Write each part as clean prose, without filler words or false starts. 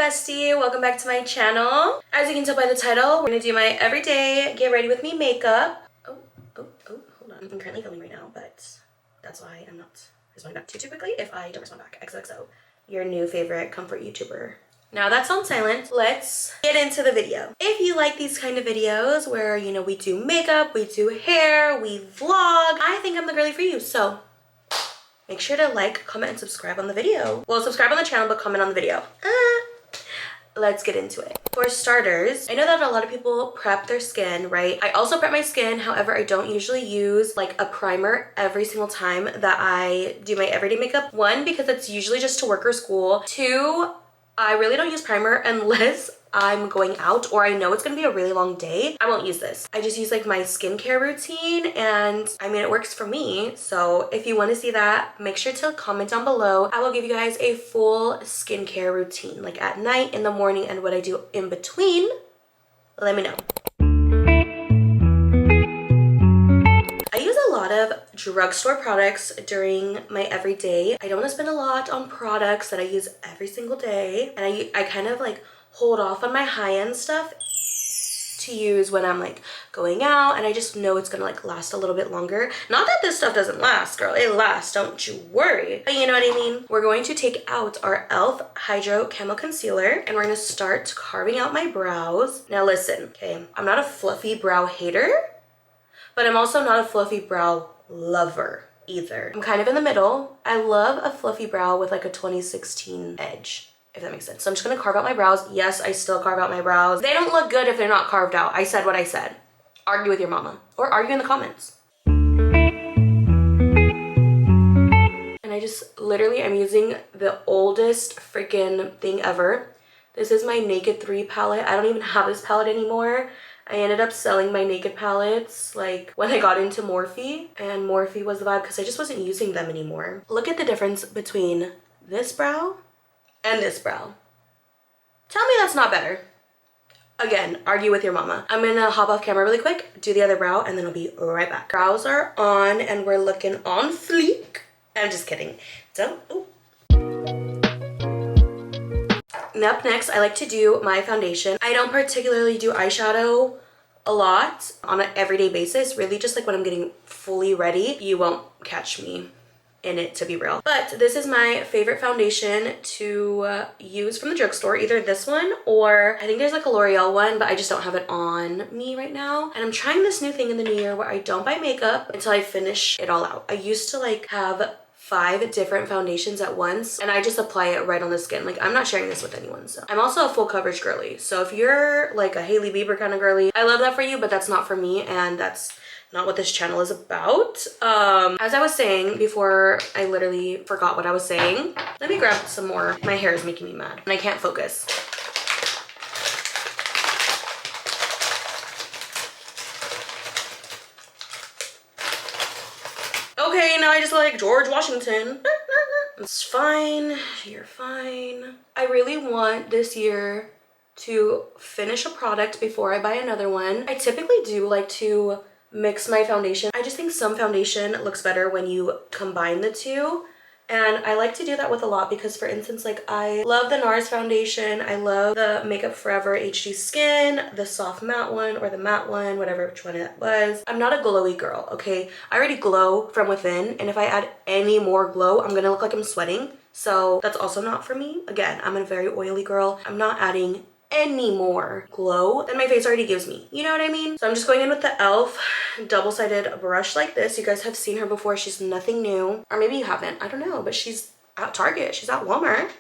bestie, welcome back to my channel. As you can tell by the title, we're gonna do my everyday get ready with me makeup. Hold on. I'm currently filming right now, but that's why I'm not responding back too quickly if I don't respond back. XOXO, your new favorite comfort YouTuber. Now that's on silent. Let's get into the video. If you like these kind of videos where, you know, we do makeup, we do hair, we vlog, I think I'm the girly for you. So make sure to like, comment, and subscribe on the video. Well, subscribe on the channel, but comment on the video. Let's get into it. For starters, I know that a lot of people prep their skin, right? I also prep my skin. However, I don't usually use like a primer every single time that I do my everyday makeup. One, because it's usually just to work or school. Two, I really don't use primer unless I'm going out or I know it's gonna be a really long day. I won't use this. I just use like my skincare routine, and I mean, it works for me. So if you want to see that, make sure to comment down below. I will give you guys a full skincare routine, like at night, in the morning, and what I do in between. Let me know. I use a lot of drugstore products during my everyday. I don't want to spend a lot on products that I use every single day, and I kind of like hold off on my high-end stuff to use when I'm like going out, and I just know it's gonna like last a little bit longer. Not that this stuff doesn't last, girl, it lasts, don't you worry, but you know what I mean. We're going to take out our e.l.f. Hydro Camo Concealer, and we're gonna start carving out my brows. Now listen, okay, I'm not a fluffy brow hater, but I'm also not a fluffy brow lover either. I'm kind of in the middle. I love a fluffy brow with like a 2016 edge, if that makes sense. So I'm just gonna carve out my brows. Yes, I still carve out my brows. They don't look good if they're not carved out. I said what I said. Argue with your mama or argue in the comments. And I just literally, I'm using the oldest freaking thing ever. This is my Naked 3 palette. I don't even have this palette anymore. I ended up selling my Naked palettes like when I got into Morphe, and Morphe was the vibe because I just wasn't using them anymore. Look at the difference between this brow and this brow. Tell me that's not better. Again, argue with your mama. I'm gonna hop off camera really quick, do the other brow, and then I'll be right back. Brows are on and we're looking on fleek. I'm just kidding. So, and up next, I like to do my foundation. I don't particularly do eyeshadow a lot on an everyday basis, really just like when I'm getting fully ready. You won't catch me in it, to be real. But this is my favorite foundation to use from the drugstore, either this one or I think there's like a L'Oreal one, but I just don't have it on me right now. And I'm trying this new thing in the new year where I don't buy makeup until I finish it all out. I used to like have 5 different foundations at once, and I just apply it right on the skin. Like, I'm not sharing this with anyone. So I'm also a full coverage girly, so if you're like a Hailey Bieber kind of girly, I love that for you, but that's not for me, and that's not what this channel is about. As I was saying before, I literally forgot what I was saying. Let me grab some more. My hair is making me mad and I can't focus. Okay, now I just look like George Washington. It's fine, you're fine. I really want this year to finish a product before I buy another one. I typically do like to mix my foundation. I just think some foundation looks better when you combine the two. And I like to do that with a lot because, for instance, like I love the NARS foundation. I love the Makeup Forever HD Skin, the soft matte one or the matte one, whatever which one it was. I'm not a glowy girl, okay? I already glow from within, and if I add any more glow, I'm gonna look like I'm sweating. So that's also not for me. Again, I'm a very oily girl. I'm not adding any more glow than my face already gives me. You know what I mean? So I'm just going in with the e.l.f. double-sided brush like this. You guys have seen her before. She's nothing new. Or maybe you haven't. I don't know. But she's at Target. She's at Walmart.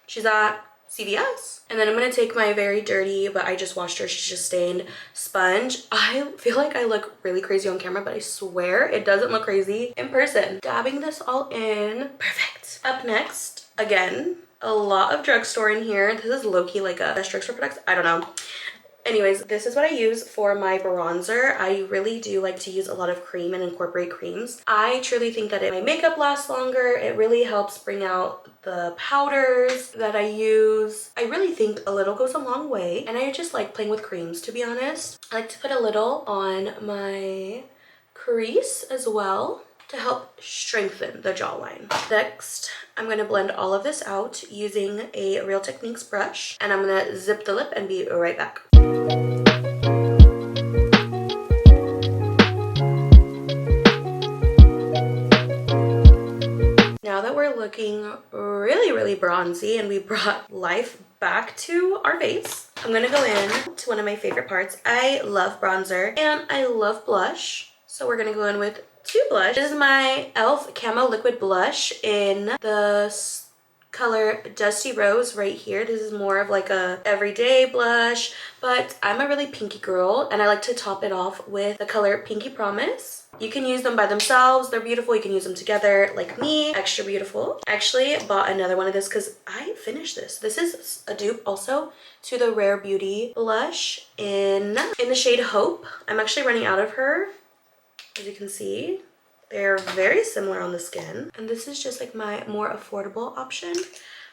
She's at CVS. And then I'm going to take my very dirty, but I just washed her, she's just stained, sponge. I feel like I look really crazy on camera, but I swear it doesn't look crazy in person. Dabbing this all in. Perfect. Up next, again, a lot of drugstore in here. This is low-key like a best drugstore products. I don't know. Anyways, this is what I use for my bronzer. I really do like to use a lot of cream and incorporate creams. I truly think that my makeup lasts longer. It really helps bring out the powders that I use. I really think a little goes a long way, and I just like playing with creams, to be honest. I like to put a little on my crease as well to help strengthen the jawline. Next, I'm gonna blend all of this out using a Real Techniques brush, and I'm gonna zip the lip and be right back. Now that we're looking really bronzy and we brought life back to our face, I'm gonna go in to one of my favorite parts. I love bronzer and I love blush. So we're gonna go in with 2 blush. This is my e.l.f. Camo Liquid Blush in the color Dusty Rose right here. This is more of like a everyday blush, but I'm a really pinky girl and I like to top it off with the color Pinky Promise. You can use them by themselves. They're beautiful. You can use them together like me. Extra beautiful. I actually bought another one of this because I finished this. This is a dupe also to the Rare Beauty blush in the shade Hope. I'm actually running out of her. As you can see, they're very similar on the skin. And this is just like my more affordable option.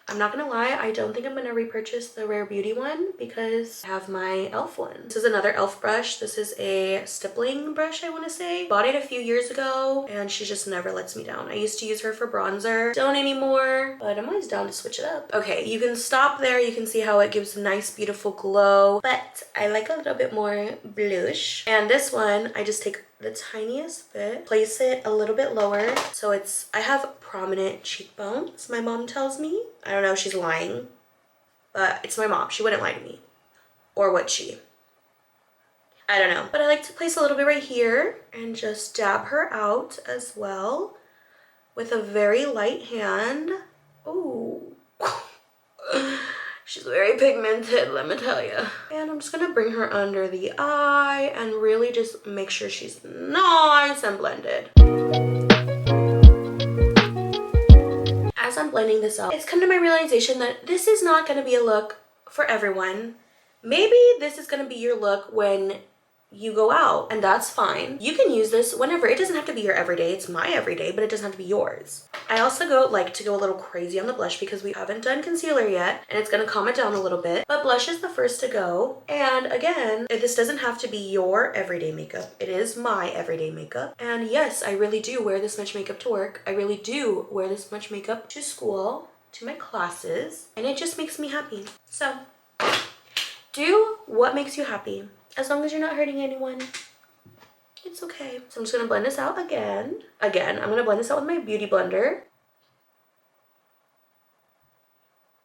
I'm not gonna lie, I don't think I'm gonna repurchase the Rare Beauty one because I have my e.l.f. one. This is another e.l.f. brush. This is a stippling brush, I wanna say. Bought it a few years ago and she just never lets me down. I used to use her for bronzer. Don't anymore, but I'm always down to switch it up. Okay, you can stop there. You can see how it gives a nice, beautiful glow, but I like a little bit more blush. And this one, I just take the tiniest bit, place it a little bit lower. So I have prominent cheekbones, my mom tells me. I don't know if she's lying, but it's my mom. She wouldn't lie to me. Or would she? I don't know. But I like to place a little bit right here and just dab her out as well with a very light hand. Ooh. She's very pigmented, let me tell you. And I'm just gonna bring her under the eye and really just make sure she's nice and blended. As I'm blending this out, it's come to my realization that this is not gonna be a look for everyone. Maybe this is gonna be your look when you go out, and that's fine. You can use this whenever. It doesn't have to be your everyday. It's my everyday, but it doesn't have to be yours. I also like to go a little crazy on the blush because we haven't done concealer yet, and it's gonna calm it down a little bit. But blush is the first to go. And again, this doesn't have to be your everyday makeup. It is my everyday makeup. And yes, I really do wear this much makeup to work. I really do wear this much makeup to school, to my classes, and it just makes me happy. So do what makes you happy. As long as you're not hurting anyone, it's okay. So I'm just gonna blend this out again. I'm gonna blend this out with my beauty blender.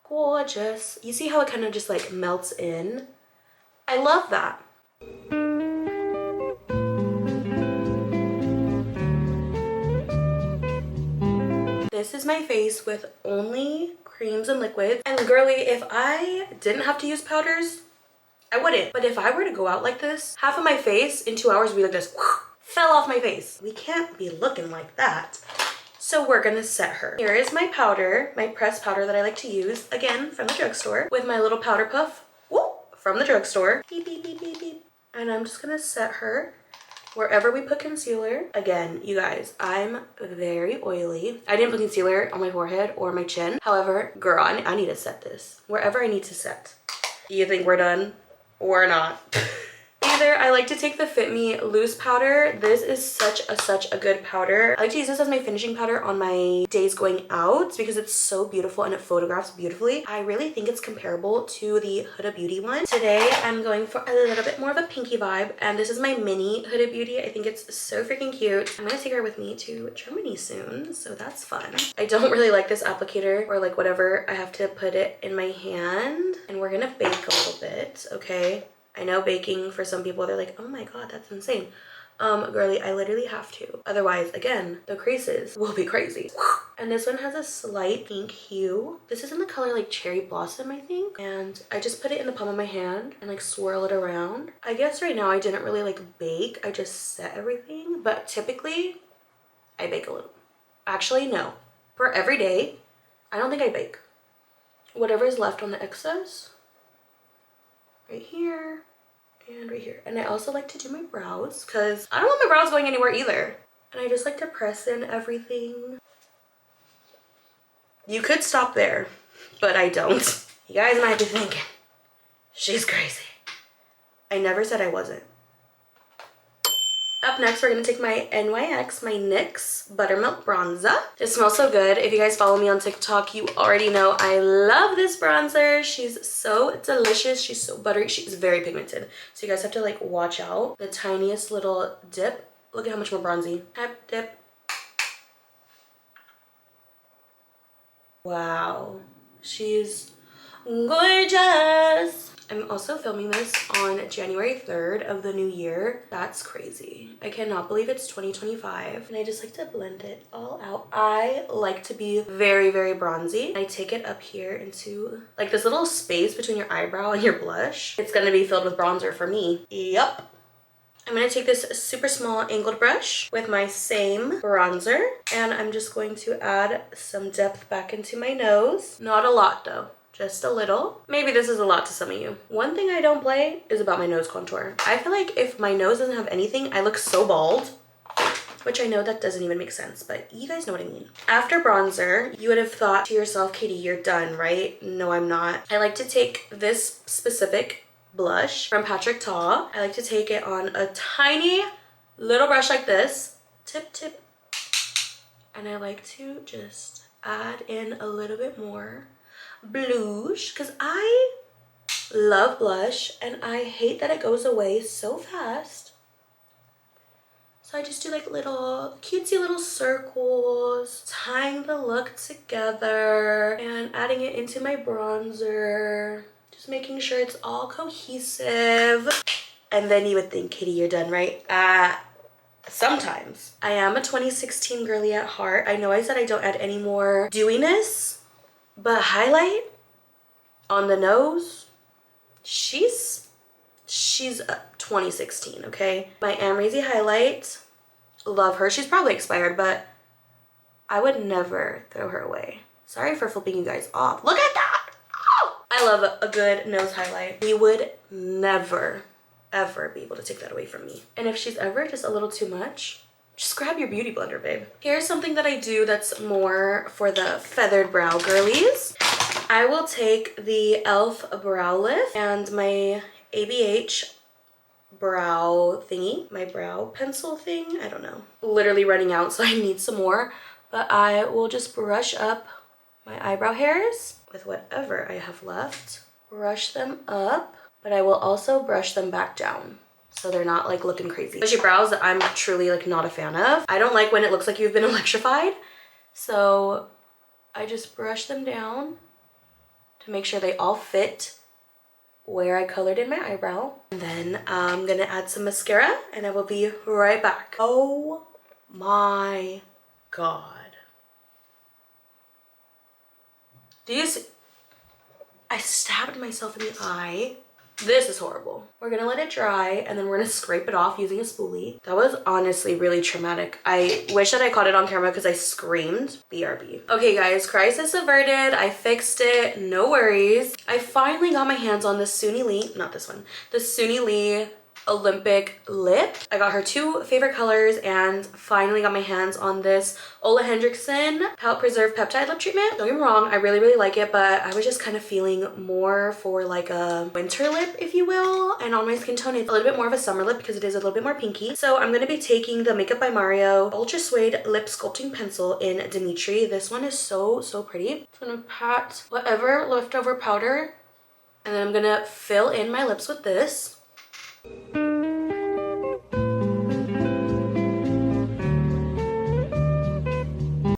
Gorgeous. You see how it kind of just like melts in? I love that. This is my face with only creams and liquids. And girly, if I didn't have to use powders, I wouldn't. But if I were to go out like this, half of my face in 2 hours would be like this, fell off my face. We can't be looking like that. So we're gonna set her. Here is my powder, my pressed powder that I like to use, again, from the drugstore, with my little powder puff, from the drugstore. Beep, beep, beep, beep, beep. And I'm just gonna set her wherever we put concealer. Again, you guys, I'm very oily. I didn't put concealer on my forehead or my chin. However, girl, I need to set this wherever I need to set. Do you think we're done? Or not. Either I like to take the Fit Me loose powder. This is such a good powder. I like to use this as my finishing powder on my days going out because it's so beautiful and it photographs beautifully. I really think it's comparable to the Huda Beauty one. Today I'm going for a little bit more of a pinky vibe, and this is my mini Huda Beauty. I think it's so freaking cute. I'm gonna take her with me to Germany soon, so that's fun. I don't really like this applicator or like whatever. I have to put it in my hand, and we're gonna bake a little bit, okay? I know baking for some people, they're like, oh my god, that's insane. Girly, I literally have to. Otherwise, again, the creases will be crazy. And this one has a slight pink hue. This is in the color like Cherry Blossom, I think. And I just put it in the palm of my hand and like swirl it around. I guess right now I didn't really like bake. I just set everything. But typically, I bake a little. Actually, no. For every day, I don't think I bake. Whatever is left on the excess, right here and right here. And I also like to do my brows because I don't want my brows going anywhere either. And I just like to press in everything. You could stop there, but I don't. You guys might be thinking, she's crazy. I never said I wasn't. Up next, we're gonna take my NYX Buttermilk Bronzer. It smells so good. If you guys follow me on TikTok, you already know I love this bronzer. She's so delicious. She's so buttery. She's very pigmented. So you guys have to like watch out. The tiniest little dip. Look at how much more bronzy. Tap, dip. Wow. She's gorgeous. I'm also filming this on January 3rd of the new year. That's crazy. I cannot believe it's 2025. And I just like to blend it all out. I like to be very, very bronzy. I take it up here into like this little space between your eyebrow and your blush. It's gonna be filled with bronzer for me. Yup. I'm gonna take this super small angled brush with my same bronzer, and I'm just going to add some depth back into my nose. Not a lot though. Just a little. Maybe this is a lot to some of you. One thing I don't play is about my nose contour. I feel like if my nose doesn't have anything, I look so bald, which I know that doesn't even make sense, but you guys know what I mean. After bronzer, you would have thought to yourself, Katie, you're done, right? No, I'm not. I like to take this specific blush from Patrick Ta. I like to take it on a tiny little brush like this, tip, and I like to just add in a little bit more blush because I love blush and I hate that it goes away so fast. So I just do like little cutesy little circles, tying the look together and adding it into my bronzer, just making sure it's all cohesive. And then you would think, Kitty, you're done, right? Sometimes. I am a 2016 girly at heart. I know I said I don't add any more dewiness, but highlight on the nose, she's 2016, okay? My Amrezy highlight, love her. She's probably expired, but I would never throw her away. Sorry for flipping you guys off. Look at that! Oh! I love a good nose highlight. You would never, ever be able to take that away from me. And if she's ever just a little too much, just grab your beauty blender, babe. Here's something that I do that's more for the feathered brow girlies. I will take the e.l.f. brow lift and my ABH brow thingy, my brow pencil thing, I don't know. Literally running out, so I need some more. But I will just brush up my eyebrow hairs with whatever I have left. Brush them up, but I will also brush them back down, so they're not like looking crazy. Especially brows that I'm truly like not a fan of. I don't like when it looks like you've been electrified. So I just brush them down to make sure they all fit where I colored in my eyebrow. And then I'm gonna add some mascara and I will be right back. Oh my God. Do you see? I stabbed myself in the eye. This is horrible. We're gonna let it dry and then we're gonna scrape it off using a spoolie. That was honestly really traumatic. I wish that I caught it on camera because I screamed. BRB. Okay guys, crisis averted. I fixed it, no worries. I finally got my hands on the Suni Lee, not this one, the Suni Lee Olympic lip. I got her two favorite colors and finally got my hands on this Ole Hendrickson Palette Preserve Peptide Lip Treatment. Don't get me wrong, I really like it, but I was just kind of feeling more for like a winter lip, if you will. And on my skin tone, it's a little bit more of a summer lip because it is a little bit more pinky. So I'm going to be taking the Makeup by Mario Ultra Suede Lip Sculpting Pencil in Dimitri. This one is so pretty. I'm going to pat whatever leftover powder and then I'm going to fill in my lips with this.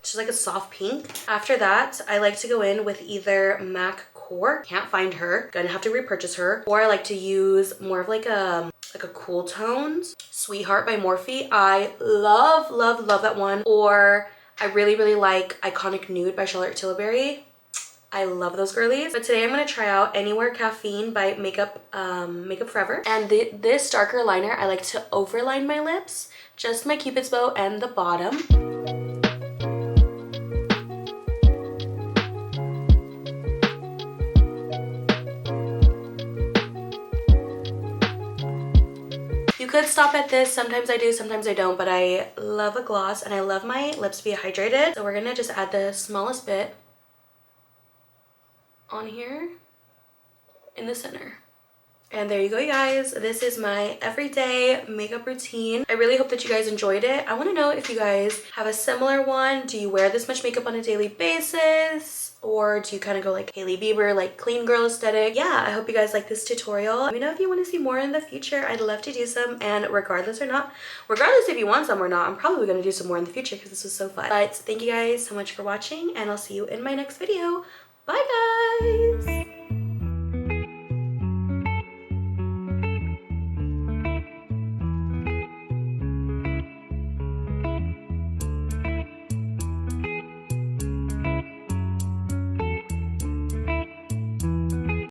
Just like a soft pink. After that, I like to go in with either MAC Core, can't find her, gonna have to repurchase her, or I like to use more of like a cool tones. Sweetheart by Morphe. I love that one. Or I really like Iconic Nude by Charlotte Tilbury. I love those girlies. But today I'm going to try out Anywhere Caffeine by Makeup Forever. And this darker liner, I like to overline my lips, just my Cupid's bow and the bottom. You could stop at this. Sometimes I do, sometimes I don't, but I love a gloss and I love my lips to be hydrated. So we're going to just add the smallest bit on here in the center. And there you go, you guys. This is my everyday makeup routine. I really hope that you guys enjoyed it. I want to know if you guys have a similar one. Do you wear this much makeup on a daily basis? Or do you kind of go like Hailey Bieber, like clean girl aesthetic? Yeah, I hope you guys like this tutorial. Let me know if you want to see more in the future. I'd love to do some, and regardless if you want some or not, I'm probably going to do some more in the future because this was so fun. But thank you guys so much for watching, and I'll see you in my next video. Bye, guys!